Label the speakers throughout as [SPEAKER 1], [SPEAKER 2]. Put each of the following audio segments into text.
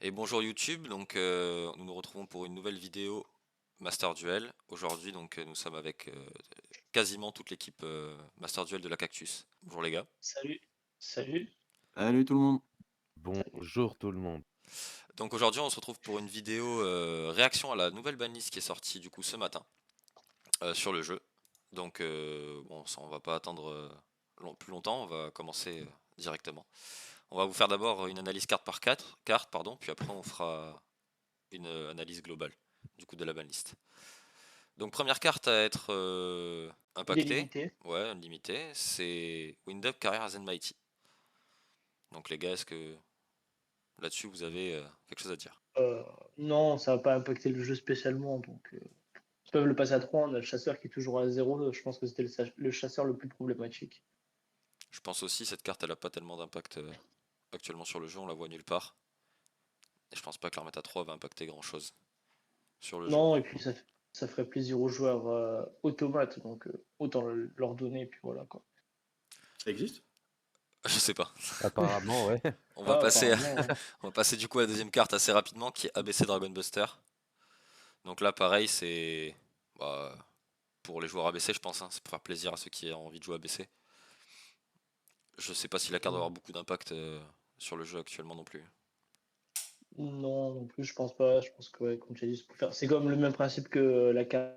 [SPEAKER 1] Et bonjour YouTube, donc nous nous retrouvons pour une nouvelle vidéo Master Duel. Aujourd'hui donc nous sommes avec quasiment toute l'équipe Master Duel de la Cactus. Bonjour les gars.
[SPEAKER 2] Salut, salut,
[SPEAKER 3] Salut tout le monde.
[SPEAKER 2] salut.
[SPEAKER 4] Bonjour tout le monde.
[SPEAKER 1] Donc aujourd'hui on se retrouve pour une vidéo réaction à la nouvelle banlist qui est sortie du coup ce matin sur le jeu. Donc bon ça on va pas attendre plus longtemps, on va commencer directement. On va vous faire d'abord une analyse carte par carte, pardon, puis après on fera une analyse globale du coup de la banlist. Donc première carte à être impactée,
[SPEAKER 2] Délimité.
[SPEAKER 1] ouais, limitée, c'est Wind Up Careers and Mighty. Donc les gars, est-ce que là-dessus vous avez quelque chose à dire?
[SPEAKER 2] Euh, non, ça va pas impacter le jeu spécialement, donc ils peuvent le passer à 3. On a le chasseur qui est toujours à 0. Je pense que c'était le chasseur le plus problématique.
[SPEAKER 1] Je pense aussi cette carte elle a pas tellement d'impact actuellement sur le jeu, on la voit nulle part. Et je pense pas que la remettre à 3 va impacter grand chose sur le jeu.
[SPEAKER 2] Non, et puis ça ferait plaisir aux joueurs automates, donc autant leur donner, et puis voilà quoi.
[SPEAKER 3] Ça existe?
[SPEAKER 1] Je sais pas.
[SPEAKER 4] Apparemment, ouais.
[SPEAKER 1] On va
[SPEAKER 2] Ah,
[SPEAKER 1] passer,
[SPEAKER 2] apparemment, hein.
[SPEAKER 1] on va passer du coup à la deuxième carte assez rapidement qui est ABC Dragon Buster. Donc là pareil c'est bah, pour les joueurs ABC je pense, hein, c'est pour faire plaisir à ceux qui ont envie de jouer ABC. Je sais pas si la carte va avoir beaucoup d'impact sur le jeu actuellement non plus.
[SPEAKER 2] Non, non plus, je pense pas. Je pense que, ouais, comme tu as dit, c'est comme le même principe que la carte.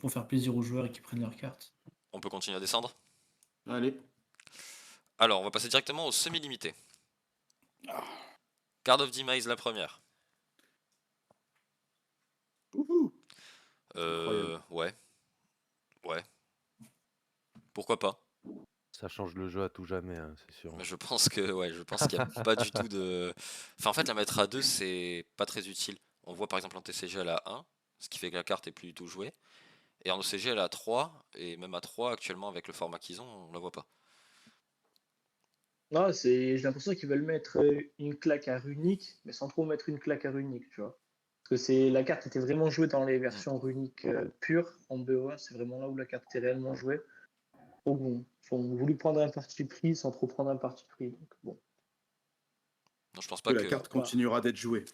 [SPEAKER 2] Pour faire plaisir aux joueurs et qu'ils prennent leur carte.
[SPEAKER 1] On peut continuer à descendre.
[SPEAKER 3] Allez.
[SPEAKER 1] Alors, on va passer directement au semi-limité. Card of Demise, la première.
[SPEAKER 3] Wouhou. Incroyable.
[SPEAKER 1] Ouais, ouais. Pourquoi pas?
[SPEAKER 4] Ça change le jeu à tout jamais, hein, c'est sûr.
[SPEAKER 1] Mais je pense que, ouais, je pense qu'il n'y a pas du tout de. Enfin, en fait, la mettre à 2, c'est pas très utile. On voit par exemple en TCG elle a 1, ce qui fait que la carte est plus du tout jouée. Et en OCG elle a 3, et même à 3 actuellement avec le format qu'ils ont, on la voit pas.
[SPEAKER 2] Non, j'ai l'impression qu'ils veulent mettre une claque à runique, mais sans trop mettre une claque à runique, tu vois. Parce que la carte était vraiment jouée dans les
[SPEAKER 1] Mm.
[SPEAKER 2] versions runiques pures en BO1, c'est vraiment là où la carte était réellement jouée. Donc bon, ils ont voulu prendre un parti pris sans trop prendre un parti pris. Donc bon,
[SPEAKER 1] Non, je pense pas
[SPEAKER 3] Que la
[SPEAKER 1] que
[SPEAKER 3] carte
[SPEAKER 2] voilà.
[SPEAKER 3] continuera d'être jouée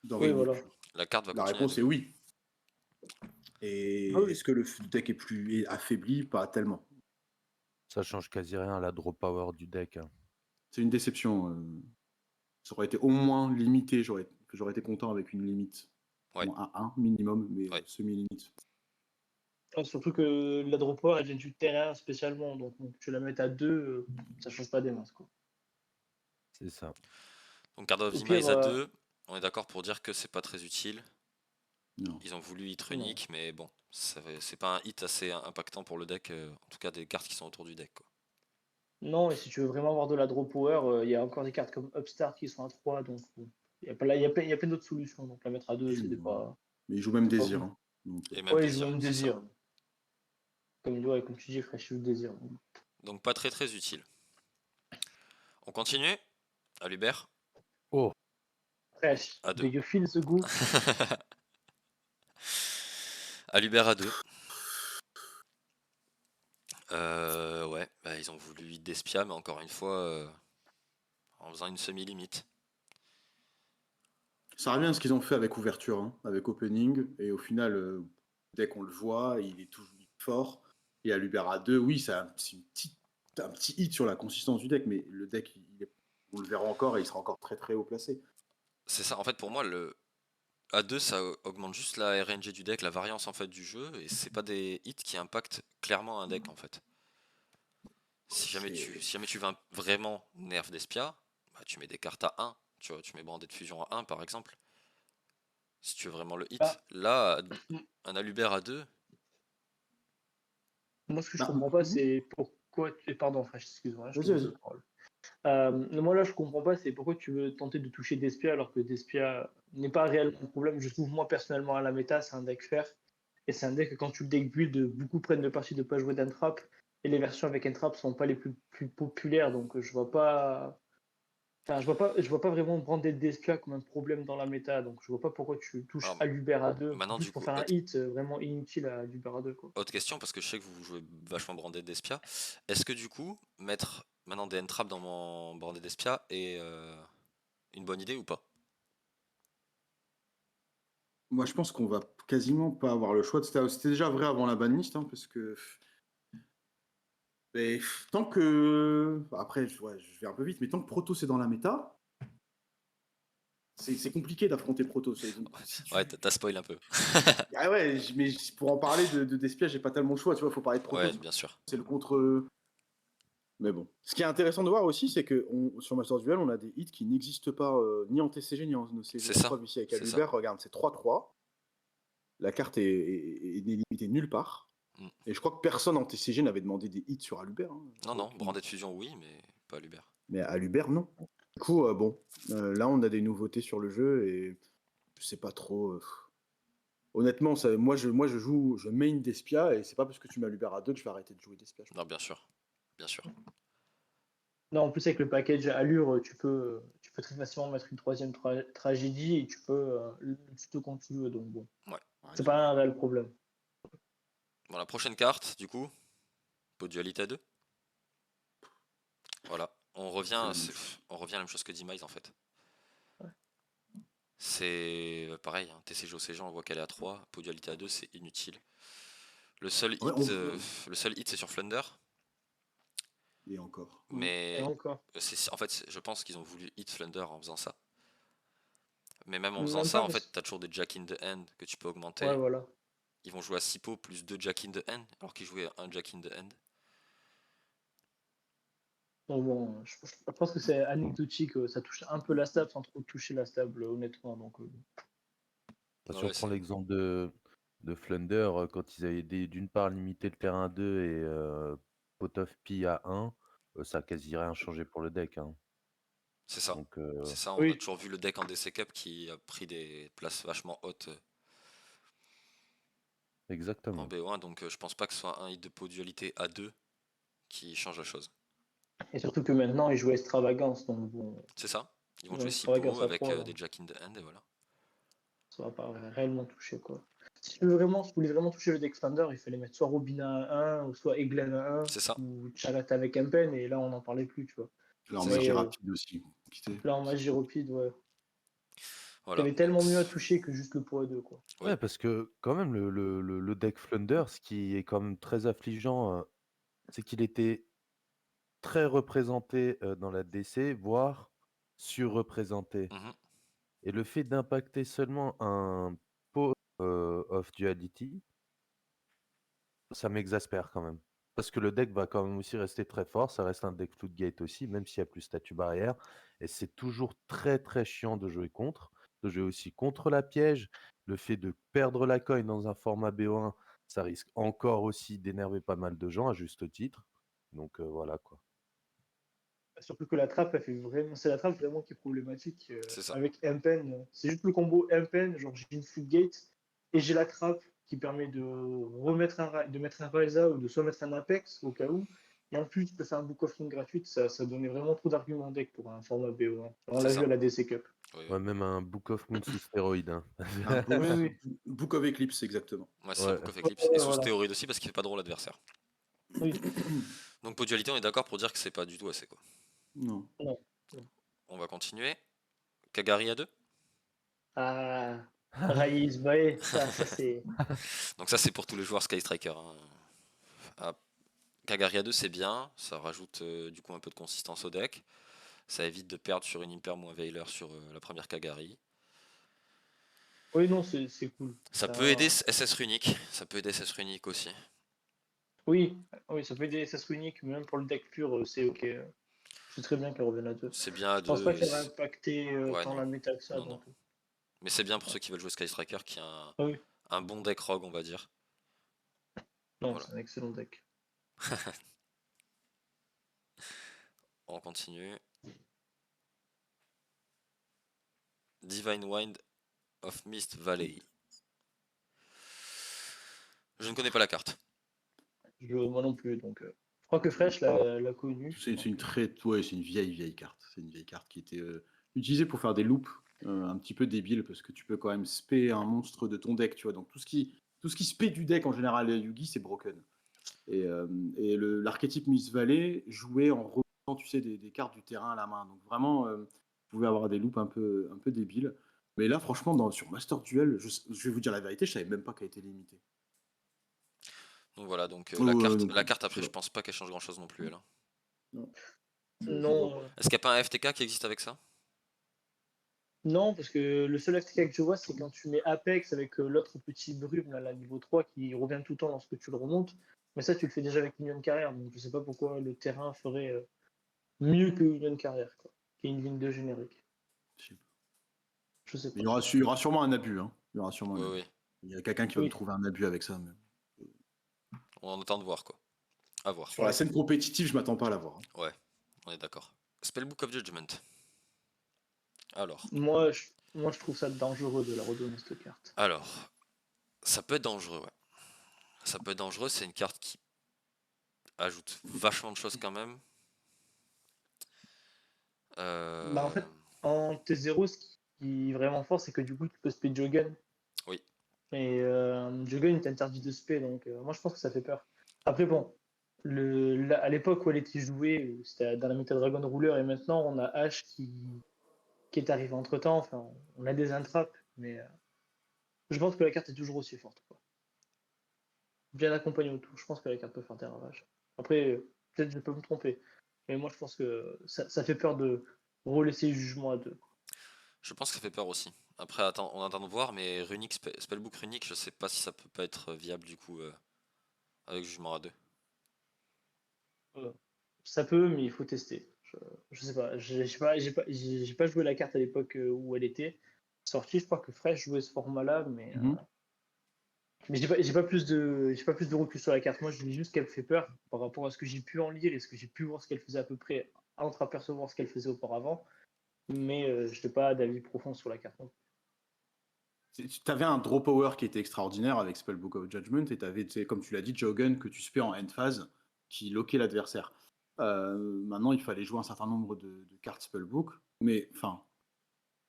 [SPEAKER 3] dans
[SPEAKER 2] Oui,
[SPEAKER 3] Runic.
[SPEAKER 2] voilà.
[SPEAKER 1] la carte va
[SPEAKER 3] La
[SPEAKER 1] continuer à
[SPEAKER 3] réponse est
[SPEAKER 1] être.
[SPEAKER 3] oui. Et
[SPEAKER 2] Ah oui.
[SPEAKER 3] est-ce que le deck est affaibli? Pas tellement.
[SPEAKER 4] Ça change quasi rien à la draw power du deck, hein.
[SPEAKER 3] C'est une déception. Ça aurait été au moins limité. J'aurais été content avec une limite.
[SPEAKER 1] Ouais,
[SPEAKER 3] Bon, à 1 minimum, mais
[SPEAKER 1] ouais.
[SPEAKER 3] semi-limite.
[SPEAKER 2] Ah, surtout que la drop power, elle vient du terrain spécialement, donc bon, tu la mets à 2, ça change pas des masses, quoi.
[SPEAKER 4] C'est ça.
[SPEAKER 1] Donc Card of
[SPEAKER 2] Au pire,
[SPEAKER 1] Demise à 2, on est d'accord pour dire que c'est pas très utile.
[SPEAKER 3] Non.
[SPEAKER 1] Ils ont voulu hit
[SPEAKER 2] non.
[SPEAKER 1] runique, mais bon, c'est pas un hit assez impactant pour le deck, en tout cas des cartes qui sont autour du deck, quoi.
[SPEAKER 2] Non, et si tu veux vraiment avoir de la draw power, il y a encore des cartes comme Upstart qui sont à 3, donc bon, il y a, il y a plein d'autres solutions. Donc la mettre à 2,
[SPEAKER 3] Oui,
[SPEAKER 2] c'était pas.
[SPEAKER 3] mais il joue même
[SPEAKER 2] C'était pas
[SPEAKER 3] Désir.
[SPEAKER 2] fou.
[SPEAKER 3] Hein. Donc,
[SPEAKER 1] Et même
[SPEAKER 2] Ouais, je joue
[SPEAKER 1] désir,
[SPEAKER 2] même
[SPEAKER 1] c'est ça.
[SPEAKER 2] désir. Comme tu dis, Fresh joue désir.
[SPEAKER 1] Donc pas très très utile. On continue. À Lubert,
[SPEAKER 4] Oh,
[SPEAKER 2] Fresh,
[SPEAKER 1] à
[SPEAKER 2] do
[SPEAKER 1] 2.
[SPEAKER 2] you feel the goo?
[SPEAKER 1] À Lubert à 2. Ouais, bah, ils ont voulu hit d'Espia, mais encore une fois, en faisant une semi-limite.
[SPEAKER 3] ça revient à ce qu'ils ont fait avec Ouverture, hein, avec Opening, et au final, dès qu'on le voit, il est toujours fort. Et à l'Ubera 2, oui, c'est un petit hit sur la consistance du deck, mais le deck, on le verra encore et il sera encore très très haut placé.
[SPEAKER 1] C'est ça, en fait, pour moi, le A2, ça augmente juste la RNG du deck, la variance en fait du jeu, et c'est pas des hits qui impactent clairement un deck en fait. Si jamais tu veux vraiment nerf d'Espia, bah, tu mets des cartes à 1. Tu vois, tu mets Branded de fusion à 1 par exemple. Si tu veux vraiment le hit.
[SPEAKER 2] Bah,
[SPEAKER 1] Là, un Alubert à 2.
[SPEAKER 2] moi, ce que je
[SPEAKER 3] Bah,
[SPEAKER 2] comprends pas, c'est pourquoi. Pardon, Fresh, excuse-moi, je te
[SPEAKER 3] vas-y,
[SPEAKER 2] coupe la
[SPEAKER 3] vas-y.
[SPEAKER 2] parole. Moi, là, je comprends pas, c'est pourquoi tu veux tenter de toucher Despia alors que Despia n'est pas réellement un problème. Je trouve, moi, personnellement, à la méta, c'est un deck fer. Et c'est un deck que quand tu le deck build, beaucoup prennent le parti de pas jouer d'Entrap. Et les versions avec Entrap sont pas les plus populaires. Donc, je vois pas. Enfin, je vois pas vraiment Branded Despia comme un problème dans la méta. Donc, je vois pas pourquoi tu touches
[SPEAKER 1] Alors
[SPEAKER 2] à l'Ubera 2. En
[SPEAKER 1] maintenant,
[SPEAKER 2] plus,
[SPEAKER 1] du
[SPEAKER 2] pour
[SPEAKER 1] coup,
[SPEAKER 2] faire un hit vraiment inutile à l'Ubera 2, quoi.
[SPEAKER 1] autre question, parce que je sais que vous jouez vachement Branded d'Espia. Est-ce que du coup, mettre maintenant des entraps dans mon Branded d'Espia est une bonne idée ou pas?
[SPEAKER 3] Moi, je pense qu'on va quasiment pas avoir le choix. C'était déjà vrai avant la banlist, hein, parce que mais, tant que après, ouais, je vais un peu vite, mais tant que Protoss est dans la méta, c'est compliqué d'affronter Protoss. Donc, si
[SPEAKER 1] Ouais,
[SPEAKER 3] tu...
[SPEAKER 1] t'as spoil un peu.
[SPEAKER 3] Ah ouais, mais pour en parler de Despia, j'ai pas tellement le choix. Tu vois, faut parler de
[SPEAKER 1] Ouais,
[SPEAKER 3] Protoss.
[SPEAKER 1] bien sûr.
[SPEAKER 3] C'est le contre. Mais bon. Ce qui est intéressant de voir aussi, c'est que sur Masters Duel, on a des hits qui n'existent pas ni en TCG ni en OCG.
[SPEAKER 1] C'est
[SPEAKER 3] La
[SPEAKER 1] ça.
[SPEAKER 3] preuve ici avec
[SPEAKER 1] C'est ça.
[SPEAKER 3] Aluber, regarde, c'est 3-3. La carte est délimitée nulle part.
[SPEAKER 1] Mm.
[SPEAKER 3] Et je crois que personne en TCG n'avait demandé des hits sur Aluber. Hein.
[SPEAKER 1] Non, non, Branded Fusion, oui, mais pas Luber.
[SPEAKER 3] Mais Aluber, non. Du coup, bon, là, on a des nouveautés sur le jeu et je sais pas trop. Honnêtement, moi, je joue, je main Despia et c'est pas parce que tu m'as Aluber à 2 que je vais arrêter de jouer Despia.
[SPEAKER 1] Non, bien sûr. Bien sûr.
[SPEAKER 2] Non, en plus avec le package Allure, tu peux très facilement mettre une troisième tragédie et tu peux le tuto quand tu veux. Donc bon,
[SPEAKER 1] Ouais.
[SPEAKER 2] c'est pas un réel problème.
[SPEAKER 1] Bon, la prochaine carte, du coup, Pot Dualité à 2. Voilà. On revient à la même chose que Demise en fait.
[SPEAKER 2] Ouais.
[SPEAKER 1] C'est pareil, hein, TCG OCG, on voit qu'elle est à 3. Pot Dualité à 2, c'est inutile. Le seul
[SPEAKER 3] Ouais,
[SPEAKER 1] hit, c'est sur Flunder.
[SPEAKER 3] Et encore.
[SPEAKER 1] Mais
[SPEAKER 2] Et encore.
[SPEAKER 1] en fait, je pense qu'ils ont voulu hit Flunder en faisant ça. Mais même en faisant
[SPEAKER 2] Même
[SPEAKER 1] ça,
[SPEAKER 2] pas
[SPEAKER 1] en
[SPEAKER 2] parce
[SPEAKER 1] fait, t'as toujours des Jack in the Hand que tu peux augmenter.
[SPEAKER 2] Ouais, voilà.
[SPEAKER 1] Ils vont jouer à 6 pots plus 2 Jack in the Hand, alors qu'ils jouaient un Jack in the Hand.
[SPEAKER 2] Donc bon, je pense que c'est anecdotique. Ça touche un peu la stable sans trop toucher la stable, honnêtement. Donc,
[SPEAKER 4] Bah, si on
[SPEAKER 1] Ouais,
[SPEAKER 4] prend
[SPEAKER 1] c'est
[SPEAKER 4] l'exemple de Flunder, quand ils avaient d'une part limité le terrain à 2 et pot of P à 1, ça a quasi rien changé pour le deck. Hein.
[SPEAKER 1] c'est ça.
[SPEAKER 4] Donc,
[SPEAKER 1] C'est ça, on a
[SPEAKER 2] oui.
[SPEAKER 1] toujours vu le deck en DC Cup qui a pris des places vachement hautes en
[SPEAKER 4] exactement.
[SPEAKER 1] BO1, donc je pense pas que ce soit un hit de pot dualité à 2 qui change la chose.
[SPEAKER 2] Et surtout que maintenant, ils jouent extravagance. Donc bon,
[SPEAKER 1] C'est ça. Ils vont
[SPEAKER 2] jouer
[SPEAKER 1] jouer 6
[SPEAKER 2] extravagance
[SPEAKER 1] pots
[SPEAKER 2] à
[SPEAKER 1] avec
[SPEAKER 2] 3,
[SPEAKER 1] des Jack in the Hand et voilà.
[SPEAKER 2] ça va pas réellement toucher, quoi. Si tu voulais vraiment toucher le deck Thunder, il fallait mettre soit Robina à 1, ou soit Eglen à 1,
[SPEAKER 1] C'est ça.
[SPEAKER 2] ou Chalat avec Empen, et là, on n'en parlait plus, tu vois.
[SPEAKER 3] Alors,
[SPEAKER 1] C'est
[SPEAKER 3] magie
[SPEAKER 1] ça.
[SPEAKER 3] rapide aussi. Quitter.
[SPEAKER 2] Là, en magie rapide, ouais.
[SPEAKER 1] Voilà.
[SPEAKER 2] T'avais tellement mieux à toucher que juste le pot à 2, quoi.
[SPEAKER 1] Oui.
[SPEAKER 4] Ouais, parce que quand même, le deck Flunder, ce qui est quand même très affligeant, c'est qu'il était très représenté dans la DC, voire surreprésenté.
[SPEAKER 1] Mhm.
[SPEAKER 4] Et le fait d'impacter seulement un pot of duality, ça m'exaspère quand même. Parce que le deck va quand même aussi rester très fort, ça reste un deck Floodgate aussi, même s'il y a plus statut barrière. Et c'est toujours très très chiant de jouer contre. De jouer aussi contre la piège. Le fait de perdre la coin dans un format BO1, ça risque encore aussi d'énerver pas mal de gens, à juste titre. Donc voilà quoi.
[SPEAKER 2] Surtout que la trappe, c'est la trappe vraiment qui est problématique.
[SPEAKER 1] C'est ça.
[SPEAKER 2] Avec Empen, c'est juste le combo Empen, genre j'ai une Floodgate, et j'ai la trappe qui permet de mettre un Ryza ou de soit mettre un Apex au cas où. Et en plus, tu peux faire un Book of Ring gratuite, ça donnait vraiment trop d'arguments deck pour un format BO1. On
[SPEAKER 1] C'est
[SPEAKER 2] l'a
[SPEAKER 1] ça.
[SPEAKER 2] vu à la DC Cup.
[SPEAKER 1] Oui,
[SPEAKER 4] Ouais, même un Book of Moon sous stéroïde. Hein.
[SPEAKER 3] Un book,
[SPEAKER 2] Oui, oui.
[SPEAKER 3] Book of Eclipse, exactement.
[SPEAKER 1] Ouais, c'est ça,
[SPEAKER 4] Ouais.
[SPEAKER 1] Book of
[SPEAKER 2] Ouais,
[SPEAKER 1] Eclipse. Et sous
[SPEAKER 2] voilà.
[SPEAKER 1] stéroïde aussi parce qu'il fait pas drôle l'adversaire.
[SPEAKER 2] Oui.
[SPEAKER 1] Donc pot dualité, on est d'accord pour dire que c'est pas du tout assez quoi.
[SPEAKER 3] Non.
[SPEAKER 2] Non.
[SPEAKER 1] On va continuer. Kagari à 2.
[SPEAKER 2] Ah, Raïs, Bae, ça c'est.
[SPEAKER 1] Donc ça c'est pour tous les joueurs Sky Striker. Hein. Ah, Kagari à 2 c'est bien, ça rajoute du coup un peu de consistance au deck. Ça évite de perdre sur une Imperm ou un Veiler sur la première Kagari.
[SPEAKER 2] Oui, non, c'est cool.
[SPEAKER 1] Ça peut aider SS Runic, ça peut aider SS Runic aussi.
[SPEAKER 2] Oui, oui, ça peut aider SS Unique, mais même pour le deck pur, c'est ok. C'est très bien qu'elle revienne à 2.
[SPEAKER 1] C'est bien à
[SPEAKER 2] Je pense pas
[SPEAKER 1] 2.
[SPEAKER 2] qu'elle va impacter
[SPEAKER 1] Ouais,
[SPEAKER 2] tant
[SPEAKER 1] non.
[SPEAKER 2] la méta que ça.
[SPEAKER 1] Non, non.
[SPEAKER 2] Donc.
[SPEAKER 1] Mais c'est bien pour ceux qui veulent jouer Sky Striker qui a
[SPEAKER 2] Ah oui,
[SPEAKER 1] un bon deck rogue on va dire.
[SPEAKER 2] non,
[SPEAKER 1] Voilà.
[SPEAKER 2] c'est un excellent deck.
[SPEAKER 1] On continue. Divine Wind of Mist Valley. Je ne connais pas la carte.
[SPEAKER 2] Moi non plus, donc. Je crois que Fresh l'a connu.
[SPEAKER 3] C'est une c'est une vieille carte. C'est une vieille carte qui était utilisée pour faire des loops un petit peu débiles parce que tu peux quand même spé un monstre de ton deck, tu vois. Donc tout ce qui spé du deck en général Yugi, c'est broken. Et l'archétype Miss Valley jouait en remontant, tu sais, des cartes du terrain à la main. Donc vraiment, vous pouvez avoir des loops un peu débiles. Mais là, franchement, sur Master Duel, je vais vous dire la vérité, je savais même pas qu'elle était limitée.
[SPEAKER 1] Donc voilà, donc
[SPEAKER 3] Oh,
[SPEAKER 1] la
[SPEAKER 3] donc,
[SPEAKER 1] carte
[SPEAKER 3] je
[SPEAKER 1] après,
[SPEAKER 3] sais
[SPEAKER 1] je
[SPEAKER 3] pas.
[SPEAKER 1] pense pas qu'elle change grand chose non plus, elle.
[SPEAKER 3] Non, je vois
[SPEAKER 2] Non,
[SPEAKER 3] pas.
[SPEAKER 1] Est-ce qu'il n'y a pas un FTK qui existe avec ça?
[SPEAKER 2] non, parce que le seul FTK que je vois, c'est quand tu mets Apex avec l'autre petit brume, là, niveau 3 qui revient tout le temps lorsque tu le remontes. Mais ça, tu le fais déjà avec Union Carrière, donc je sais pas pourquoi le terrain ferait mieux que Union Carrière, quoi. Qui est une ligne 2 générique.
[SPEAKER 3] Je sais pas.
[SPEAKER 2] Je sais
[SPEAKER 3] Il
[SPEAKER 2] pas.
[SPEAKER 3] y aura sûrement un abus. Hein. Il y aura sûrement un
[SPEAKER 1] Oui,
[SPEAKER 3] abus.
[SPEAKER 1] oui,
[SPEAKER 3] Il y a quelqu'un qui va me
[SPEAKER 2] Oui,
[SPEAKER 3] trouver un abus avec ça. Mais...
[SPEAKER 1] on en attend de voir quoi. À voir.
[SPEAKER 3] Sur la
[SPEAKER 2] ouais.
[SPEAKER 3] scène compétitive, je m'attends pas à la voir. Hein.
[SPEAKER 1] Ouais, on est d'accord. Spellbook of Judgment. Alors,
[SPEAKER 2] Moi, je trouve ça dangereux de la redonner cette carte.
[SPEAKER 1] alors, ça peut être dangereux, ouais. Ça peut être dangereux, c'est une carte qui ajoute vachement de choses quand même.
[SPEAKER 2] Bah, en
[SPEAKER 1] Euh,
[SPEAKER 2] fait, en T0, ce qui est vraiment fort, c'est que du coup, tu peux spé Jogan.
[SPEAKER 1] Oui,
[SPEAKER 2] Et Jogan, il t'interdit de spé, donc moi, je pense que ça fait peur. Après, bon, à l'époque où elle était jouée, c'était dans la méta Dragon Ruler, et maintenant, on a H qui est arrivé entre temps. Enfin, on a des intraps, mais je pense que la carte est toujours aussi forte, quoi. Bien accompagnée autour, je pense que la carte peut faire des ravages. Après, peut-être je peux me tromper, mais moi, je pense que ça fait peur de relaisser le jugement à deux.
[SPEAKER 1] je pense que ça fait peur aussi. Après, attends, on attend de voir, mais Spellbook Runic, je sais pas si ça peut pas être viable du coup avec Jugement à 2.
[SPEAKER 2] Euh, Ça peut, mais il faut tester. Je sais pas. J'ai pas joué la carte à l'époque où elle était sortie. Je crois que Fresh jouait ce format-là, mais j'ai pas plus de recul sur la carte. Moi, je dis juste qu'elle me fait peur par rapport à ce que j'ai pu en lire et ce que j'ai pu voir ce qu'elle faisait à peu près, entre-apercevoir ce qu'elle faisait auparavant. Mais je n'ai pas d'avis profond sur la carte.
[SPEAKER 3] Tu avais un draw power qui était extraordinaire avec Spellbook of Judgment et tu avais, comme tu l'as dit, Jogan que tu spais en end phase qui loquait l'adversaire. Maintenant, il fallait jouer un certain nombre de cartes Spellbook, mais enfin,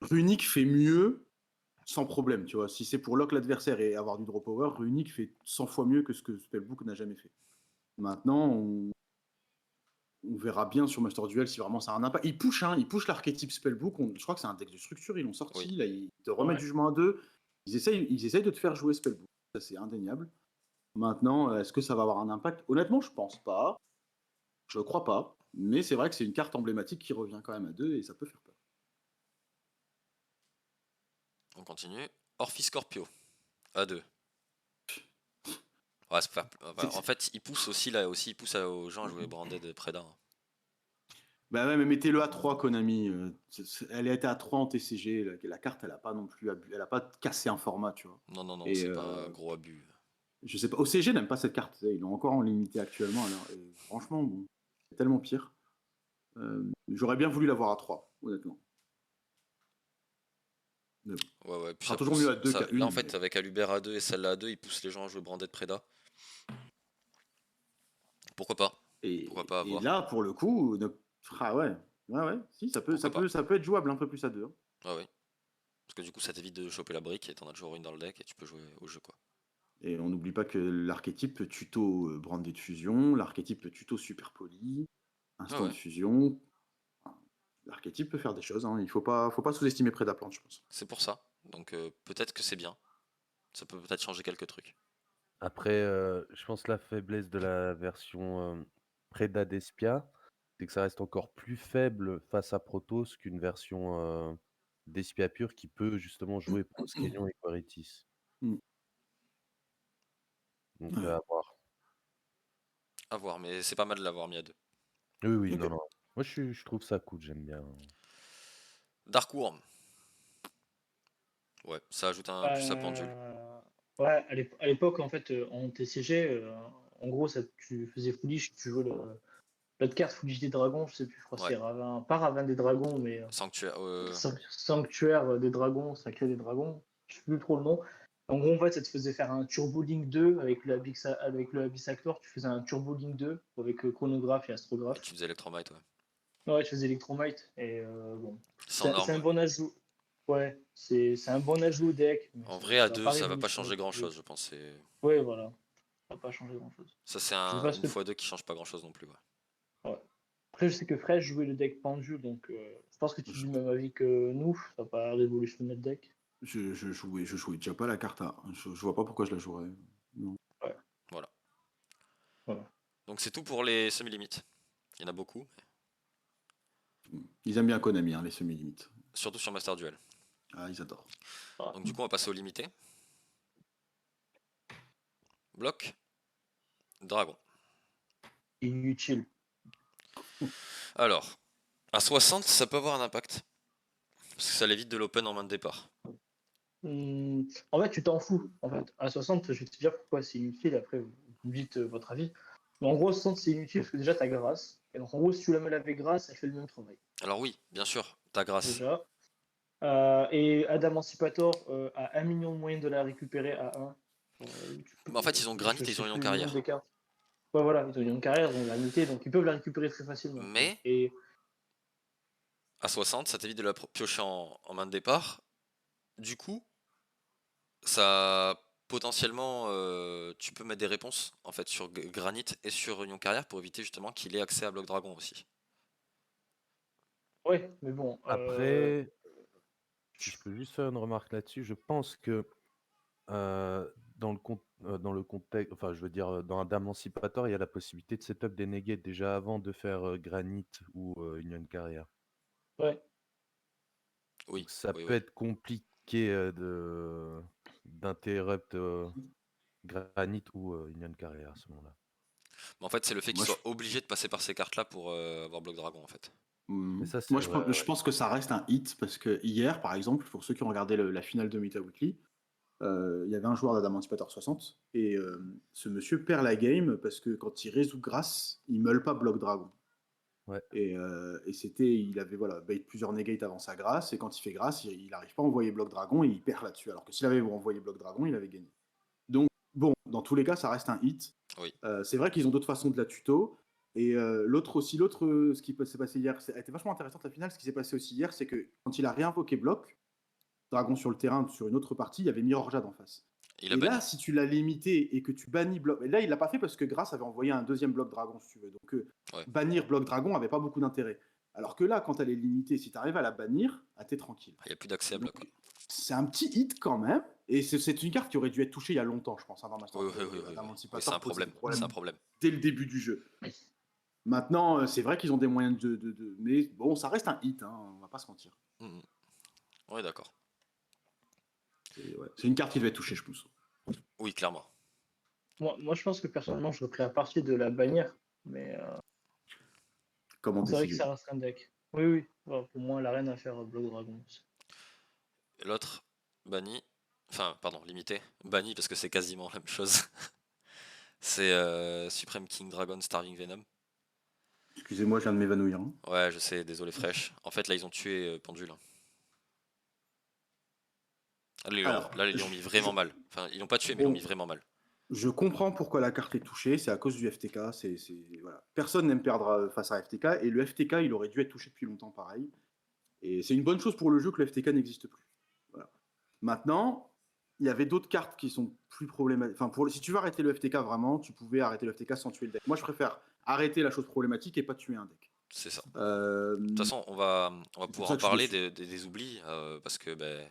[SPEAKER 3] Runic fait mieux sans problème, tu vois. Si c'est pour lock l'adversaire et avoir du draw power, Runic fait 100 fois mieux que ce que Spellbook n'a jamais fait. Maintenant, on verra bien sur Master Duel si vraiment ça a un impact. Il push l'archétype Spellbook. Je crois que c'est un deck de structure, ils l'ont sorti.
[SPEAKER 1] Oui.
[SPEAKER 3] Là, ils te remettent
[SPEAKER 2] Ouais.
[SPEAKER 3] Jugement à 2. Ils essayent de te faire jouer Spellbook. Ça, c'est indéniable. Maintenant, est-ce que ça va avoir un impact? Honnêtement, je pense pas. Je crois pas. Mais c'est vrai que c'est une carte emblématique qui revient quand même à 2 et ça peut faire peur.
[SPEAKER 1] On continue. Orphi Scorpio à 2. Ouais, en fait, il pousse aussi là aussi, il pousse aux gens à jouer Branded Preda. Hein.
[SPEAKER 3] Bah ouais, mais mettez-le à 3, Konami. Elle était à 3 en TCG. La carte, elle a pas non plus elle a pas cassé un format, tu vois.
[SPEAKER 1] Non, non, non,
[SPEAKER 3] Et
[SPEAKER 1] c'est pas un gros abus.
[SPEAKER 3] je sais pas. OCG n'aime pas cette carte. Ils l'ont encore en limité actuellement. Alors, et franchement, bon, c'est tellement pire. J'aurais bien voulu l'avoir à 3, honnêtement. Mais bon.
[SPEAKER 1] Ouais, ouais, puis
[SPEAKER 3] Ce sera
[SPEAKER 1] ça
[SPEAKER 3] toujours
[SPEAKER 1] pousse.
[SPEAKER 3] mieux à 2 qu'à 1.
[SPEAKER 1] Là, en fait, avec Aluber à 2 et celle-là à 2, il pousse les gens à jouer Branded Preda. Pourquoi pas? Pourquoi pas
[SPEAKER 3] Et
[SPEAKER 1] avoir?
[SPEAKER 3] là, pour le coup, ah ouais. Ouais, si,
[SPEAKER 1] Pourquoi pas?
[SPEAKER 3] ça peut être jouable un peu plus à 2. Hein.
[SPEAKER 1] Ah oui. Parce que du coup, ça t'évite de choper la brique et t'en as toujours une dans le deck et tu peux jouer au jeu, quoi.
[SPEAKER 3] Et on n'oublie pas que l'archétype tuto Branded Fusion, l'archétype tuto Super Poly,
[SPEAKER 1] Ah
[SPEAKER 3] Instant de
[SPEAKER 1] ouais,
[SPEAKER 3] Fusion. L'archétype peut faire des choses. Hein. Il faut pas sous-estimer Prédaplante, je pense.
[SPEAKER 1] c'est pour ça. Donc peut-être que c'est bien. Ça peut peut-être changer quelques trucs.
[SPEAKER 4] Après, je pense que la faiblesse de la version Preda d'Espia, c'est que ça reste encore plus faible face à Protoss qu'une version d'Espia pure qui peut justement jouer Proskelion et Quaritis.
[SPEAKER 3] Mm.
[SPEAKER 4] Donc
[SPEAKER 3] Ouais.
[SPEAKER 4] à voir.
[SPEAKER 1] À voir, mais c'est pas mal de l'avoir mis à 2.
[SPEAKER 4] Oui, oui,
[SPEAKER 3] Ok.
[SPEAKER 4] non, non. Moi, je trouve ça cool, j'aime bien.
[SPEAKER 1] Dark Worm. Ouais, ça ajoute un plus à pendule.
[SPEAKER 2] Ouais, à l'époque, en fait, en TCG, en gros, tu faisais foolish, tu jouais l'autre carte foolish des dragons, je sais plus, je crois que
[SPEAKER 1] Ouais.
[SPEAKER 2] c'est Ravin, pas Ravin des dragons, mais
[SPEAKER 1] Sanctuaire.
[SPEAKER 2] Sanctuaire des dragons, Sacré des dragons, je sais plus trop le nom. En gros, en fait, ça te faisait faire un Turbo Link 2 avec le Abyss Actor, tu faisais un Turbo Link 2 avec chronographe et
[SPEAKER 1] Et
[SPEAKER 2] astrographe.
[SPEAKER 1] tu faisais Electromite, ouais.
[SPEAKER 2] Ouais, tu faisais Electromite, et bon,
[SPEAKER 1] Sans
[SPEAKER 2] c'est
[SPEAKER 1] norme,
[SPEAKER 2] un
[SPEAKER 1] ouais.
[SPEAKER 2] bon ajout. Ouais, c'est un bon ajout au deck, mais
[SPEAKER 1] En vrai, à
[SPEAKER 2] ça va
[SPEAKER 1] 2,
[SPEAKER 2] pas
[SPEAKER 1] ça va pas
[SPEAKER 2] révolutionner
[SPEAKER 1] changer
[SPEAKER 2] le jeu.
[SPEAKER 1] grand-chose, je pense.
[SPEAKER 2] Ouais, voilà, ça va pas changer grand-chose.
[SPEAKER 1] Ça, c'est
[SPEAKER 2] Je sais pas
[SPEAKER 1] une
[SPEAKER 2] ce que...
[SPEAKER 1] fois 2 qui change pas grand-chose non plus, ouais.
[SPEAKER 2] Ouais. Après, je sais que Fresh jouait le deck pendu, donc Je pense que tu
[SPEAKER 3] Je,
[SPEAKER 2] dis le même avis que nous, ça va pas révolutionner le deck.
[SPEAKER 3] je jouais déjà pas la carte A. Je vois pas pourquoi je la jouerais. Non.
[SPEAKER 2] Ouais,
[SPEAKER 1] Voilà.
[SPEAKER 2] voilà.
[SPEAKER 1] Donc c'est tout pour les semi-limites. Il y en a beaucoup,
[SPEAKER 3] Ils aiment bien Konami, hein, les semi-limites.
[SPEAKER 1] surtout sur Master Duel.
[SPEAKER 3] Ah, ils adorent.
[SPEAKER 2] Ouais.
[SPEAKER 1] Donc du coup, on va passer au limité. Bloc, dragon.
[SPEAKER 2] Inutile.
[SPEAKER 1] Alors, à 60, ça peut avoir un impact. Parce que ça l'évite de l'open en main de départ.
[SPEAKER 2] En fait, tu t'en fous. En fait, à 60, je vais te dire pourquoi c'est inutile. Après, vous me dites votre avis. Mais en gros, 60, c'est inutile parce que déjà, t'as grâce. Et donc, en gros, si tu la mets avec grâce, elle fait le même travail.
[SPEAKER 1] Alors oui, bien sûr, ta grâce.
[SPEAKER 2] Déjà. Et Adamantipator a 1 million de moyens de la récupérer à 1.
[SPEAKER 1] Mais en fait, ils ont Granit et
[SPEAKER 2] Je
[SPEAKER 1] ils
[SPEAKER 2] sais
[SPEAKER 1] ont Union
[SPEAKER 2] plus le nombre
[SPEAKER 1] Carrière.
[SPEAKER 2] des cartes. Ouais, voilà, ils ont une carrière, ils ont la unité, donc ils peuvent la récupérer très facilement.
[SPEAKER 1] Mais
[SPEAKER 2] Et
[SPEAKER 1] à 60, ça t'évite de la piocher en main de départ. Du coup, ça potentiellement, tu peux mettre des réponses en fait sur Granit et sur Union Carrière pour éviter justement qu'il ait accès à Bloc Dragon aussi.
[SPEAKER 2] ouais, mais bon.
[SPEAKER 4] Après, si je peux juste faire une remarque là-dessus, je pense que dans le contexte, enfin, je veux dire, dans un Adamantipator, il y a la possibilité de setup des negates déjà avant de faire Granit ou Union Carrière.
[SPEAKER 2] Ouais.
[SPEAKER 1] Oui,
[SPEAKER 4] Donc ça
[SPEAKER 1] oui,
[SPEAKER 4] peut
[SPEAKER 1] oui.
[SPEAKER 4] être compliqué d'interrupt Granit ou Union Carrière à ce moment-là.
[SPEAKER 1] Mais en fait, c'est le fait qu'il
[SPEAKER 3] Moi, je,
[SPEAKER 1] soit obligé de passer par ces cartes-là pour avoir Bloc Dragon en fait.
[SPEAKER 4] Mais ça, c'est
[SPEAKER 3] moi,
[SPEAKER 4] vrai.
[SPEAKER 3] je pense que ça reste un hit parce que hier, par exemple, pour ceux qui ont regardé la finale de Meta Weekly, il y avait un joueur d'Adamantipator 60 et ce monsieur perd la game parce que quand il résout grâce, il meule pas Bloc Dragon.
[SPEAKER 4] Ouais.
[SPEAKER 3] Et c'était, il avait voilà, bait plusieurs negates avant sa grâce, et quand il fait grâce, il n'arrive pas à envoyer Bloc Dragon et il perd là-dessus. Alors que s'il avait envoyé Bloc Dragon, il avait gagné. Donc, bon, dans tous les cas, ça reste un hit.
[SPEAKER 1] Oui.
[SPEAKER 3] C'est vrai qu'ils ont d'autres façons de la tuto. Et l'autre, ce qui s'est passé hier, ça a été vachement intéressant la finale. Ce qui s'est passé aussi hier, c'est que quand il a réinvoqué Bloc Dragon sur le terrain, sur une autre partie, il y avait Mirror Jade en face.
[SPEAKER 1] Il a
[SPEAKER 3] Et
[SPEAKER 1] banni.
[SPEAKER 3] là, si tu l'as limité et que tu bannis Bloc... Et là, il l'a pas fait parce que Grace avait envoyé un deuxième Bloc Dragon, si tu veux. Donc,
[SPEAKER 1] Ouais.
[SPEAKER 3] bannir Bloc Dragon avait pas beaucoup d'intérêt. Alors que là, quand elle est limitée, si tu arrives à la bannir, t'es tranquille.
[SPEAKER 1] Il n'y a plus d'accès à Bloc.
[SPEAKER 3] Donc, c'est un petit hit quand même. Et c'est une carte qui aurait dû être touchée il y a longtemps, je pense, dans Master
[SPEAKER 1] Oui,
[SPEAKER 3] Duel.
[SPEAKER 1] oui, oui, oui, oui.
[SPEAKER 3] Adamantipator
[SPEAKER 1] Oui, c'est un
[SPEAKER 3] posait
[SPEAKER 1] problème.
[SPEAKER 3] des problèmes
[SPEAKER 1] C'est un problème.
[SPEAKER 3] dès le début du jeu. Maintenant, c'est vrai qu'ils ont des moyens Mais bon, ça reste un hit, hein, on va pas se mentir.
[SPEAKER 1] Oui, d'accord.
[SPEAKER 3] C'est une carte qui devait être touchée, je pense.
[SPEAKER 1] Oui, clairement.
[SPEAKER 2] Moi, je pense que personnellement, je ferais la partie de la bannière. Mais
[SPEAKER 3] Comment
[SPEAKER 2] c'est vrai que
[SPEAKER 3] décider
[SPEAKER 2] ça reste un deck. Oui, oui. Voilà, pour moi, la reine à faire Blood Dragon.
[SPEAKER 1] Et l'autre, banni. Enfin, pardon, limité. Banni parce que c'est quasiment la même chose. C'est Supreme King Dragon Starving Venom.
[SPEAKER 3] Excusez-moi, je viens de m'évanouir. Hein.
[SPEAKER 1] Ouais, je sais, désolé fraîche. En fait, là, ils ont tué Pendule.
[SPEAKER 3] Alors,
[SPEAKER 1] Là, ils l'ont mis vraiment mal. Enfin, ils l'ont pas tué, mais ils l'ont mis vraiment mal.
[SPEAKER 3] Je comprends pourquoi la carte est touchée, c'est à cause du FTK. Voilà. Personne n'aime perdre face à FTK, et le FTK, il aurait dû être touché depuis longtemps, pareil. Et c'est une bonne chose pour le jeu que le FTK n'existe plus. Voilà. Maintenant, il y avait d'autres cartes qui sont plus problématiques. Enfin, si tu veux arrêter le FTK vraiment, tu pouvais arrêter le FTK sans tuer le deck. Moi, je préfère arrêter la chose problématique et pas tuer un deck.
[SPEAKER 1] C'est ça. De toute façon, on va pouvoir en parler des oublis, parce que ben,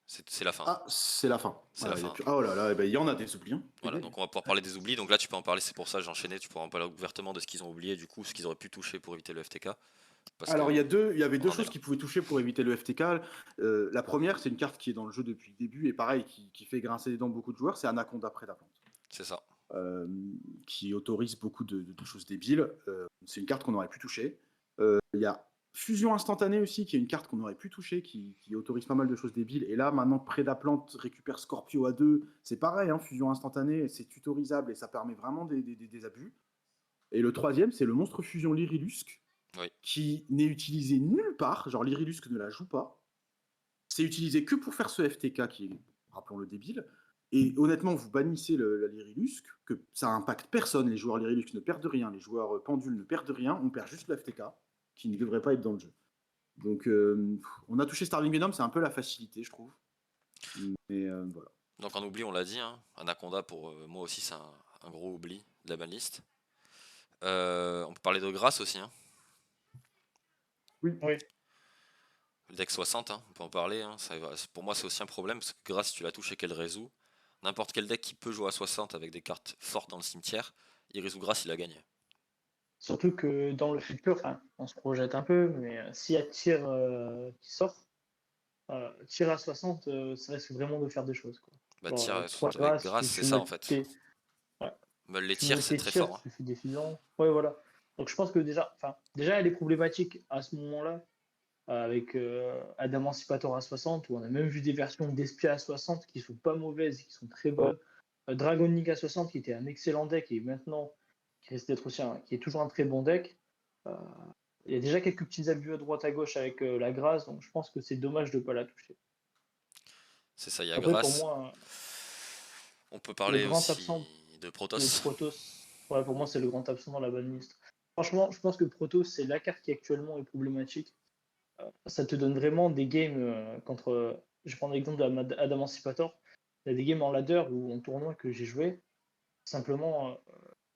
[SPEAKER 1] c'est la fin.
[SPEAKER 3] Ah, c'est la fin.
[SPEAKER 1] C'est la fin.
[SPEAKER 3] Oh là là, il y en a des oublis. Hein.
[SPEAKER 1] Voilà, donc on va pouvoir parler des oublis. Donc là, tu peux en parler, c'est pour ça que j'ai enchaîné. Tu pourras en parler ouvertement de ce qu'ils ont oublié, du coup, ce qu'ils auraient pu toucher pour éviter le FTK.
[SPEAKER 3] Alors, il y avait deux choses qui pouvaient toucher pour éviter le FTK. La première, c'est une carte qui est dans le jeu depuis le début et pareil, qui fait grincer les dents beaucoup de joueurs, c'est Anaconda Prédaplante.
[SPEAKER 1] C'est ça.
[SPEAKER 3] Qui autorise beaucoup de choses débiles. C'est une carte qu'on aurait pu toucher. Il y a Fusion Instantanée aussi, qui est une carte qu'on aurait pu toucher, qui autorise pas mal de choses débiles. Et là, maintenant, Prédaplante récupère Scorpio à 2. C'est pareil, hein, Fusion Instantanée, c'est tutorisable et ça permet vraiment des abus. Et le troisième, c'est le monstre Fusion Lyrilusque, qui n'est utilisé nulle part. Genre, Lyrilusque ne la joue pas. C'est utilisé que pour faire ce FTK qui est, rappelons-le, débile. Et honnêtement, vous bannissez la Lyrilusque, que ça impacte personne. Les joueurs Lyrilusque ne perdent rien, les joueurs Pendule ne perdent rien, on perd juste le FTK, qui ne devrait pas être dans le jeu. Donc, on a touché Starving Venom, c'est un peu la facilité, je trouve. Mais voilà.
[SPEAKER 1] Donc en oubli, on l'a dit, hein, Anaconda, pour moi aussi, c'est un gros oubli de la banlist. On peut parler de grâce aussi. Hein.
[SPEAKER 3] Oui.
[SPEAKER 1] Le deck 60, hein, on peut en parler. Hein, pour moi, c'est aussi un problème parce que grâce, tu la touches et qu'elle résout. N'importe quel deck qui peut jouer à 60 avec des cartes fortes dans le cimetière, il résout grâce, il a gagné.
[SPEAKER 2] Surtout que dans le futur, enfin, on se projette un peu, mais s'il y a tir qui sort, tir à 60, ça risque vraiment de faire des choses, quoi.
[SPEAKER 1] Bah,
[SPEAKER 2] Genre,
[SPEAKER 1] tir à
[SPEAKER 2] 3
[SPEAKER 1] 60 avec
[SPEAKER 2] grâces,
[SPEAKER 1] grâce, c'est ça en fait.
[SPEAKER 2] ouais,
[SPEAKER 1] Mais les
[SPEAKER 2] tu
[SPEAKER 1] tirs,
[SPEAKER 2] mets
[SPEAKER 1] c'est
[SPEAKER 2] tes
[SPEAKER 1] très
[SPEAKER 2] tirs,
[SPEAKER 1] fort. Hein.
[SPEAKER 2] tu fais des fusions. Ouais, voilà. Donc je pense que déjà elle est problématique à ce moment-là, avec Adamantipator à 60, où on a même vu des versions d'Espia à 60 qui sont pas mauvaises et qui sont très bonnes. Dragon Link à 60 qui était un excellent deck et maintenant qui risque d'être aussi qui est toujours un très bon deck. Euh, il y a déjà quelques petits abus à droite à gauche avec la grâce, donc je pense que c'est dommage de ne pas la toucher.
[SPEAKER 1] C'est ça, il y a
[SPEAKER 2] Après, pour
[SPEAKER 1] grâce.
[SPEAKER 2] moi,
[SPEAKER 1] On peut
[SPEAKER 2] le
[SPEAKER 1] parler
[SPEAKER 2] grand
[SPEAKER 1] aussi
[SPEAKER 2] absent
[SPEAKER 1] de
[SPEAKER 2] de
[SPEAKER 1] Protoss.
[SPEAKER 2] Protoss, ouais, pour moi, c'est le grand absent dans la bonne liste. Franchement, je pense que Protoss, c'est la carte qui actuellement est problématique. Ça te donne vraiment des games contre. Je prends l'exemple d'Adamantipator. Il y a des games en ladder ou en tournoi que j'ai joué. Simplement,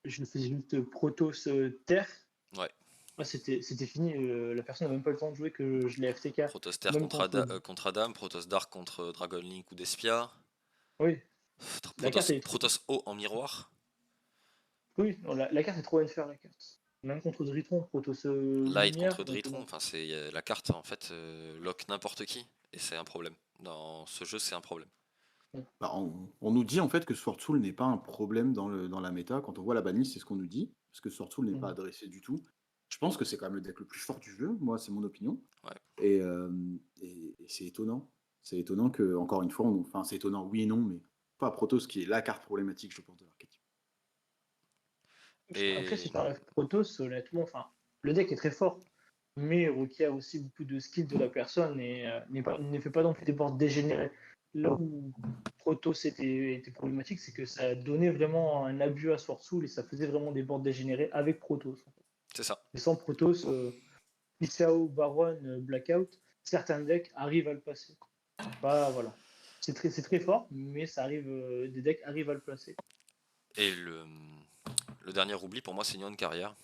[SPEAKER 2] je faisais juste Protoss Terre.
[SPEAKER 1] Ouais.
[SPEAKER 2] Ouais, c'était fini. La personne n'a même pas le temps de jouer que je l'ai FTK.
[SPEAKER 1] Protoss Terre
[SPEAKER 2] Même contre.
[SPEAKER 1] contre Adam, Protoss Dark contre Dragon Link ou Despia.
[SPEAKER 2] Oui, la carte est trop.
[SPEAKER 1] Protoss O en miroir.
[SPEAKER 2] Oui, non, la carte est trop unfair, la carte. Même contre Dritron, Protoss
[SPEAKER 1] Light
[SPEAKER 2] Lumière,
[SPEAKER 1] contre
[SPEAKER 2] donc
[SPEAKER 1] Dritron.
[SPEAKER 2] bon.
[SPEAKER 1] Enfin, c'est la carte en fait lock n'importe qui. Et c'est un problème. Dans ce jeu, c'est un problème.
[SPEAKER 3] Bah, on nous dit en fait que Sword Soul n'est pas un problème dans la méta. Quand on voit la banlist, c'est ce qu'on nous dit, parce que Sword Soul n'est pas
[SPEAKER 2] Mm.
[SPEAKER 3] adressé du tout. Je pense que c'est quand même le deck le plus fort du jeu, moi c'est mon opinion.
[SPEAKER 1] Ouais.
[SPEAKER 3] Et c'est étonnant. C'est étonnant que, encore une fois, enfin c'est étonnant, oui et non, mais pas Protoss qui est la carte problématique, je pense, de l'archétype.
[SPEAKER 2] Après, si
[SPEAKER 1] Et
[SPEAKER 2] tu enlèves Protoss, honnêtement, enfin, le deck est très fort, mais requiert aussi beaucoup de skill de la personne et ne fait pas non plus des boards dégénérés. Là où Protoss était problématique, c'est que ça donnait vraiment un abus à Sword Soul et ça faisait vraiment des boards dégénérés avec Protoss.
[SPEAKER 1] c'est ça.
[SPEAKER 2] Et sans Protoss, Isao, Baron, Blackout, certains decks arrivent à le passer. Bah voilà. C'est très fort, mais ça arrive, des decks arrivent à le placer.
[SPEAKER 1] Et le dernier oubli pour moi, c'est Nyan Carrière.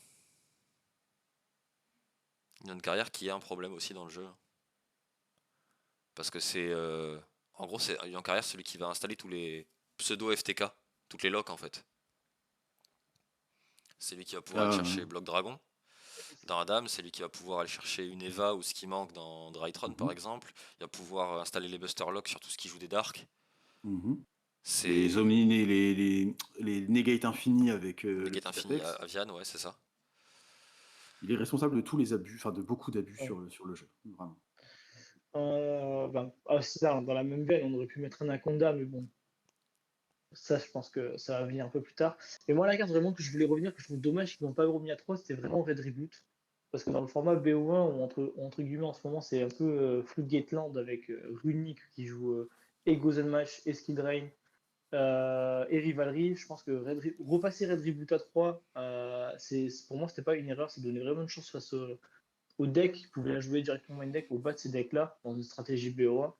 [SPEAKER 1] Nyan Carrière qui a un problème aussi dans le jeu. Parce que c'est. En gros, c'est Nyan Carrière celui qui va installer tous les pseudo FTK, toutes les locks en fait. C'est lui qui va pouvoir aller
[SPEAKER 3] Euh,
[SPEAKER 1] chercher Bloc Dragon dans Adam, c'est lui qui va pouvoir aller chercher une Eva ou ce qui manque dans Drytron par
[SPEAKER 3] mhm,
[SPEAKER 1] exemple. Il va pouvoir installer les Buster Locks sur tout ce qui joue des Dark.
[SPEAKER 3] mhm. Les
[SPEAKER 1] C'est.
[SPEAKER 3] Omni, les Negate Infini avec le
[SPEAKER 1] Negate
[SPEAKER 3] petit
[SPEAKER 1] Infini
[SPEAKER 3] Apex.
[SPEAKER 1] Avian, ouais, c'est ça.
[SPEAKER 3] Il est responsable de tous les abus, enfin de beaucoup d'abus
[SPEAKER 2] Ouais.
[SPEAKER 3] sur le jeu, vraiment.
[SPEAKER 2] C'est ça, dans la même veine, on aurait pu mettre un Anaconda, mais bon, ça, je pense que ça va venir un peu plus tard. Et moi, la carte vraiment que je voulais revenir, que je trouve dommage qu'ils n'ont pas remis à 3, c'était vraiment Red Reboot. Parce que dans le format BO1, ou entre guillemets en ce moment, c'est un peu Floodgate Land avec Runic qui joue et Gozen Match et Skill Drain et Rivalry. Je pense que repasser Red Reboot à 3, pour moi, c'était pas une erreur, c'est donner vraiment une chance face au deck qui pouvait la jouer directement main deck au bas de ces decks-là dans une stratégie BO1.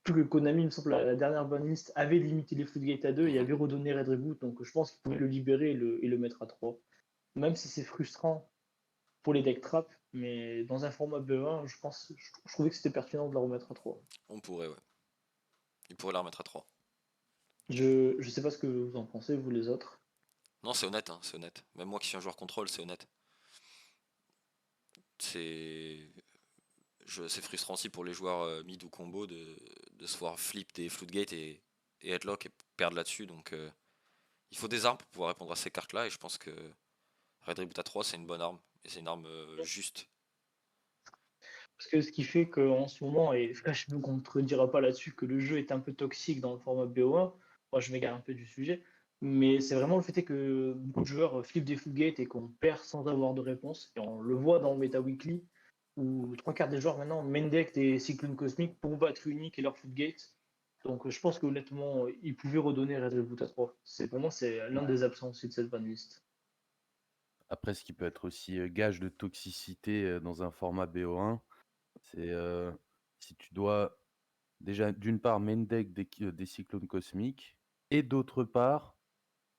[SPEAKER 2] Plus que Konami, il me semble, la dernière banlist avait limité les Floodgate à 2 et
[SPEAKER 1] Mhm.
[SPEAKER 2] avait redonné Red Reboot, donc je pense qu'il pouvait le libérer et le mettre à 3. Même si c'est frustrant pour les deck trap, mais dans un format BE1, je trouvais que c'était pertinent de la remettre à 3.
[SPEAKER 1] On pourrait, ouais. Il pourrait la remettre à 3.
[SPEAKER 2] Je sais pas ce que vous en pensez, vous les autres.
[SPEAKER 1] Non, c'est honnête, hein, c'est honnête. Même moi qui suis un joueur contrôle, c'est honnête. C'est. C'est frustrant aussi pour les joueurs mid ou combo de se voir flip des floodgate et headlock et perdre là-dessus. Donc il faut des armes pour pouvoir répondre à ces cartes-là. Et je pense que Red Reboot à 3 c'est une bonne arme. Et c'est une arme juste.
[SPEAKER 2] Parce que ce qui fait qu'en ce moment, et Flash ne contredira pas là-dessus, que le jeu est un peu toxique dans le format BO1, moi je m'égare un peu du sujet, mais c'est vraiment le fait que beaucoup de joueurs flippent des floodgates et qu'on perd sans avoir de réponse. Et on le voit dans le Meta Weekly, où trois quarts des joueurs maintenant main deck des cyclones cosmiques pour battre Unique et leur floodgate. Donc je pense qu'honnêtement, ils pouvaient redonner Red Reboot à 3. Pour moi, c'est l'un des absents aussi de cette banlist.
[SPEAKER 4] Après, ce qui peut être aussi gage de toxicité dans un format BO1, c'est si tu dois déjà d'une part main deck des cyclones cosmiques et d'autre part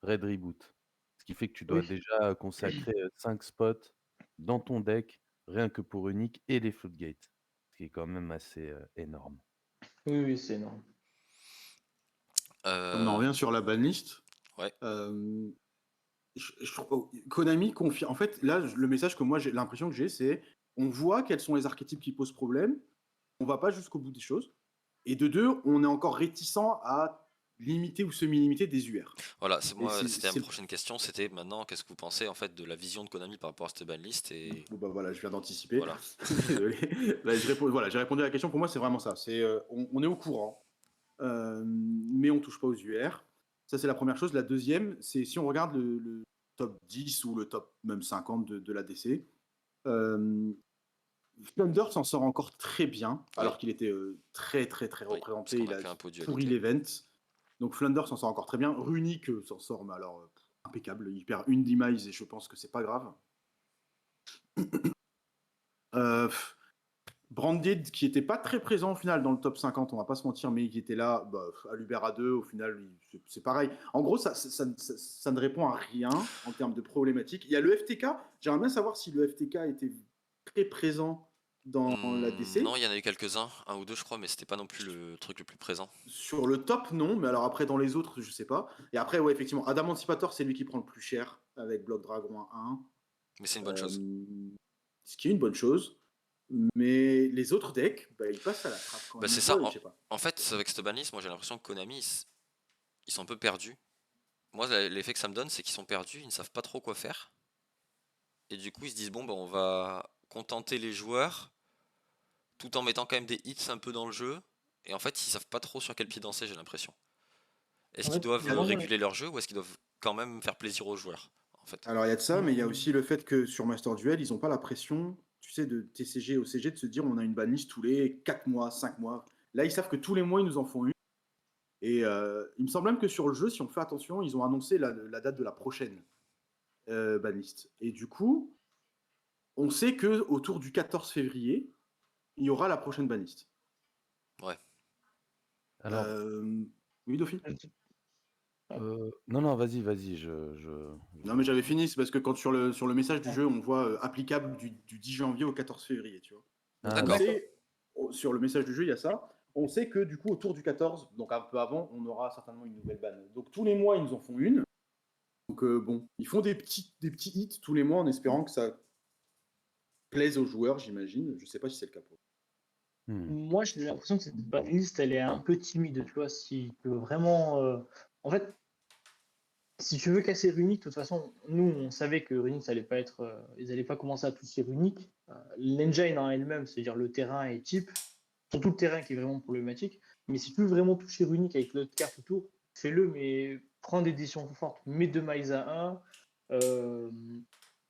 [SPEAKER 4] Red Reboot. Ce qui fait que tu dois
[SPEAKER 2] Oui,
[SPEAKER 4] déjà consacrer 5 spots dans ton deck rien que pour Unique et les Floodgates. Ce qui est quand même assez énorme.
[SPEAKER 2] Oui, oui, c'est énorme.
[SPEAKER 3] On en revient sur la banlist.
[SPEAKER 1] Ouais.
[SPEAKER 3] Konami confie. En fait, là, le message que moi j'ai l'impression que j'ai, c'est on voit quels sont les archétypes qui posent problème. On va pas jusqu'au bout des choses. Et de deux, on est encore réticent à limiter ou semi-limiter des UR.
[SPEAKER 1] Voilà,
[SPEAKER 3] Et
[SPEAKER 1] c'était ma prochaine question, c'était maintenant, qu'est-ce que vous pensez en fait de la vision de Konami par rapport à cette banlist et
[SPEAKER 3] Bon, bah voilà, je viens d'anticiper.
[SPEAKER 1] voilà.
[SPEAKER 3] Désolé. Là, voilà, j'ai répondu à la question. Pour moi, c'est vraiment ça. C'est, on est au courant, mais on touche pas aux UR. Ça, c'est la première chose. La deuxième, c'est si on regarde le top 10 ou le top même 50 de l'ADC, Thunder s'en sort encore très bien, alors
[SPEAKER 1] Oui.
[SPEAKER 3] qu'il était très très très
[SPEAKER 1] Oui,
[SPEAKER 3] représenté.
[SPEAKER 1] parce qu'on
[SPEAKER 3] Il
[SPEAKER 1] a
[SPEAKER 3] a
[SPEAKER 1] que un peu
[SPEAKER 3] pourri
[SPEAKER 1] dualité.
[SPEAKER 3] l'event. Donc Flunder s'en sort encore très bien. Runic s'en sort, mais alors impeccable. Il perd une demise et je pense que c'est pas grave. Branded, qui était pas très présent au final dans le top 50, on va pas se mentir, mais qui était là, bah, à l'Ubera 2, au final, c'est pareil. En gros, ça ne répond à rien en termes de problématiques. Il y a le FTK, j'aimerais bien savoir si le FTK était très présent dans la DC.
[SPEAKER 1] Non, il y en a eu quelques-uns, un ou deux je crois, mais c'était pas non plus le truc le plus présent.
[SPEAKER 3] Sur le top, non, mais alors après, dans les autres, je sais pas. Et après, ouais, effectivement, Adam Anticipator, c'est lui qui prend le plus cher avec Block Dragon 1.
[SPEAKER 1] Mais c'est une bonne chose.
[SPEAKER 3] Ce qui est une bonne chose. Mais les autres decks, bah, ils passent à la trappe quand
[SPEAKER 1] Bah
[SPEAKER 3] même.
[SPEAKER 1] c'est ça,
[SPEAKER 3] Je sais pas.
[SPEAKER 1] en fait, avec cette banlist, moi j'ai l'impression que Konami, ils sont un peu perdus. Moi, l'effet que ça me donne, c'est qu'ils sont perdus, ils ne savent pas trop quoi faire. Et du coup, ils se disent, bon, bah on va contenter les joueurs, tout en mettant quand même des hits un peu dans le jeu. Et en fait, ils savent pas trop sur quel pied danser, j'ai l'impression. Est-ce
[SPEAKER 2] En
[SPEAKER 1] qu'ils
[SPEAKER 2] fait,
[SPEAKER 1] doivent
[SPEAKER 2] moi,
[SPEAKER 1] réguler leur jeu ou est-ce qu'ils doivent quand même faire plaisir aux joueurs, en fait?
[SPEAKER 3] Alors il y a de ça, mais il y a aussi le fait que sur Master Duel, ils n'ont pas la pression, tu sais, de TCG au CG de se dire on a une banlist tous les 4 mois, 5 mois. Là, ils savent que tous les mois, ils nous en font une. Et il me semble même que sur le jeu, si on fait attention, ils ont annoncé la date de la prochaine banlist. Et du coup, on sait que autour du 14 février, il y aura la prochaine banlist.
[SPEAKER 1] Ouais.
[SPEAKER 4] Alors,
[SPEAKER 3] oui, Dauphine.
[SPEAKER 4] non, vas-y,
[SPEAKER 3] Non, mais j'avais fini, c'est parce que quand sur le message du jeu, on voit applicable du 10 janvier au 14 février, tu vois. Donc,
[SPEAKER 4] Ah,
[SPEAKER 3] on
[SPEAKER 1] D'accord.
[SPEAKER 3] sait, sur le message du jeu, il y a ça. On sait que du coup, autour du 14, donc un peu avant, on aura certainement une nouvelle ban. Donc tous les mois, ils nous en font une. Donc bon, ils font des petits hits tous les mois en espérant que ça plaise aux joueurs, j'imagine. Je sais pas si c'est le cas pour eux.
[SPEAKER 2] Moi, j'ai l'impression que cette banlist, elle est un peu timide, tu vois, si tu veux vraiment... En fait, si tu veux casser Runic, de toute façon, nous, on savait que Runic, ça allait pas être... ils allaient pas commencer à toucher Runic. L'engine en elle-même, c'est-à-dire le terrain est type, surtout le terrain qui est vraiment problématique. Mais si tu veux vraiment toucher Runic avec l'autre carte autour, fais-le, mais prends des décisions fortes. Mets 2 miles à 1.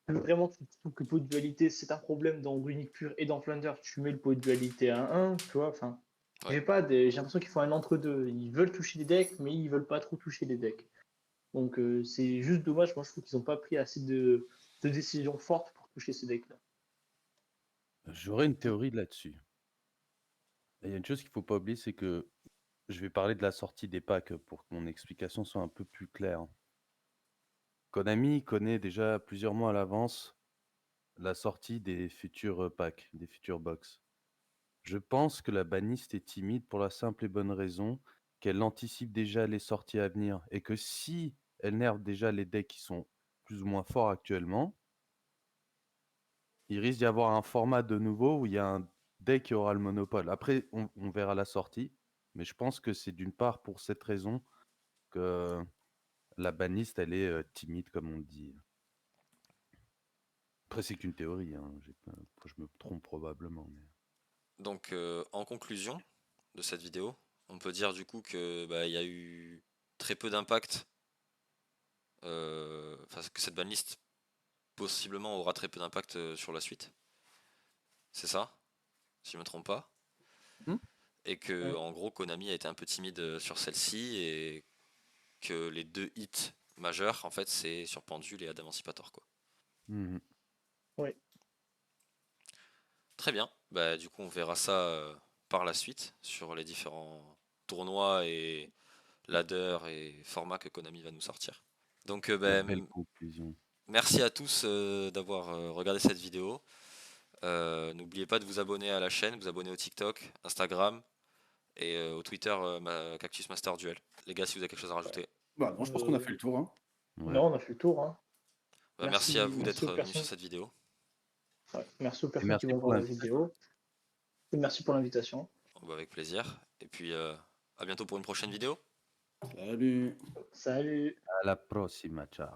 [SPEAKER 2] Vraiment, tu trouves que le pot de dualité, c'est un problème dans Runic pur et dans Flunder, tu mets le pot de dualité à 1, tu vois. Enfin,
[SPEAKER 1] Ouais.
[SPEAKER 2] j'ai l'impression qu'ils font un entre-deux. Ils veulent toucher les decks, mais ils veulent pas trop toucher les decks. Donc, c'est juste dommage. Moi, je trouve qu'ils n'ont pas pris assez de décisions fortes pour toucher ces decks-là.
[SPEAKER 4] J'aurais une théorie là-dessus. Il y a une chose qu'il ne faut pas oublier, c'est que je vais parler de la sortie des packs pour que mon explication soit un peu plus claire. Konami connaît déjà plusieurs mois à l'avance la sortie des futurs packs, des futures box. Je pense que la baniste est timide pour la simple et bonne raison qu'elle anticipe déjà les sorties à venir et que si elle nerve déjà les decks qui sont plus ou moins forts actuellement, il risque d'y avoir un format de nouveau où il y a un deck qui aura le monopole. Après, on verra la sortie, mais je pense que c'est d'une part pour cette raison que la baniste, elle est timide, comme on dit. Après, c'est qu'une théorie, hein. Je me trompe probablement. Mais...
[SPEAKER 1] Donc, en conclusion de cette vidéo, on peut dire du coup que bah, il y a eu très peu d'impact, que cette banlist possiblement aura très peu d'impact sur la suite. C'est ça, si je me trompe pas. Et que
[SPEAKER 2] Ouais.
[SPEAKER 1] en gros Konami a été un peu timide sur celle-ci et que les deux hits majeurs en fait c'est sur Pendule et Adam Emancipator quoi.
[SPEAKER 2] Ouais.
[SPEAKER 1] Très bien, bah du coup on verra ça par la suite sur les différents tournois et ladder et formats que Konami va nous sortir. Donc
[SPEAKER 4] Belle conclusion.
[SPEAKER 1] merci à tous d'avoir regardé cette vidéo. N'oubliez pas de vous abonner à la chaîne, vous abonner au TikTok, Instagram et au Twitter Cactus Master Duel. Les gars, si vous avez quelque chose à rajouter.
[SPEAKER 3] Bah, non, je pense qu'on a fait le tour. Hein.
[SPEAKER 4] Ouais.
[SPEAKER 2] Non, on a fait le tour. Hein.
[SPEAKER 1] Bah, merci à vous
[SPEAKER 2] merci
[SPEAKER 1] d'être
[SPEAKER 2] aux
[SPEAKER 1] venus
[SPEAKER 2] personnes.
[SPEAKER 1] sur cette vidéo.
[SPEAKER 2] Ouais, merci aux personnes
[SPEAKER 4] merci
[SPEAKER 2] qui vont
[SPEAKER 4] pour
[SPEAKER 2] voir la vidéo. Et merci pour l'invitation.
[SPEAKER 1] Bon, bah, avec plaisir. Et puis à bientôt pour une prochaine vidéo.
[SPEAKER 3] Salut.
[SPEAKER 2] Salut.
[SPEAKER 4] À la prossima, ciao.